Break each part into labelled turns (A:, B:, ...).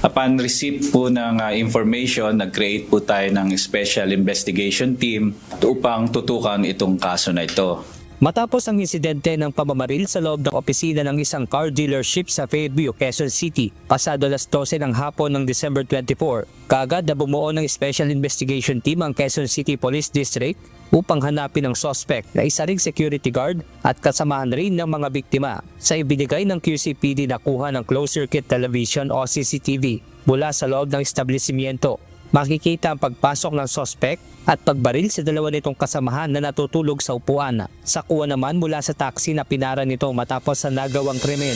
A: Upon receipt po ng information, nag-create po tayo ng Special Investigation Team upang tutukan itong kaso na ito.
B: Matapos ang insidente ng pamamaril sa loob ng opisina ng isang car dealership sa Fairview, Quezon City, pasado alas 12 ng hapon ng December 24, kaagad na bumuo ng Special Investigation Team ang Quezon City Police District upang hanapin ang suspect na isa ring security guard at kasamahan rin ng mga biktima sa ibinigay ng QCPD na kuha ng closed-circuit television o CCTV mula sa loob ng establishmento. Makikita ang pagpasok ng suspect at pagbaril sa dalawa nitong kasamahan na natutulog sa upuan. Sakuha naman mula sa taxi na pinara nito matapos sa nagawang krimen.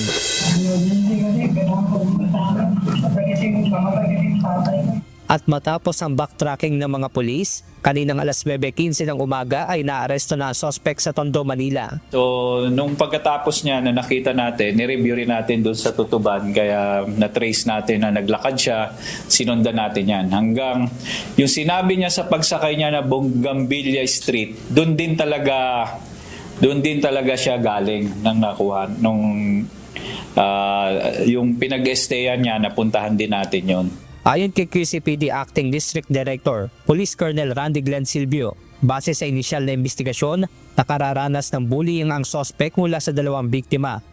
B: At matapos ang backtracking ng mga pulis, kaninang alas 9:15 ng umaga ay naaresto na ang suspect sa Tondo, Manila.
A: So, nung pagkatapos niya na nakita natin, nireview rin natin doon sa Tutuban, kaya na-trace natin na naglakad siya, sinundan natin yan. Hanggang yung sinabi niya sa pagsakay niya na Bougainvillea Street, doon din talaga siya galing nang nakuha. Yung pinag-estayan niya, napuntahan din natin yon.
B: Ayon kay QCPD Acting District Director, Police Colonel Randy Glenn Silvio, base sa inisyal na investigasyon, nakararanas ng bullying ang suspect mula sa dalawang biktima.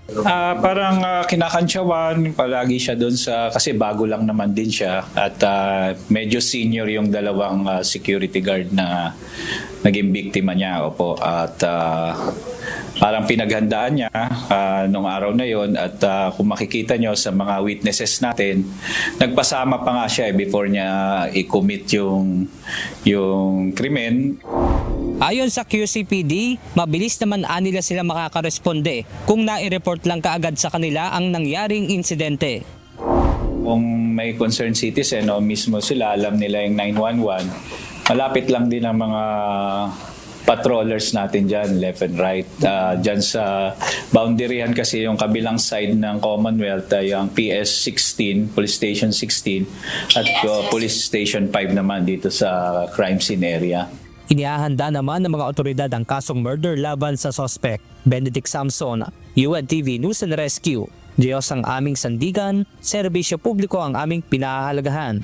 A: Parang kinakantsawan, palagi siya doon kasi bago lang naman din siya at medyo senior yung dalawang security guard na naging biktima niya. Opo. At parang pinaghandaan niya nung araw na yon at kung makikita nyo sa mga witnesses natin, nagpasama pa nga siya before niya i-commit yung krimen.
B: Ayon sa QCPD, mabilis naman nila sila makakaresponde kung nai-report lang kaagad sa kanila ang nangyaring insidente.
A: Kung may concerned citizen o mismo sila, alam nila yung 911, malapit lang din ang mga patrollers natin dyan, left and right. Dyan sa boundaryan kasi yung kabilang side ng Commonwealth ay ang PS16, Police Station 16 at Police Station 5 naman dito sa crime scene area.
B: Inihahanda naman ng mga otoridad ang kasong murder laban sa suspect. Benedict Samson, UNTV News and Rescue. Diyos ang aming sandigan, serbisyo publiko ang aming pinahahalagahan.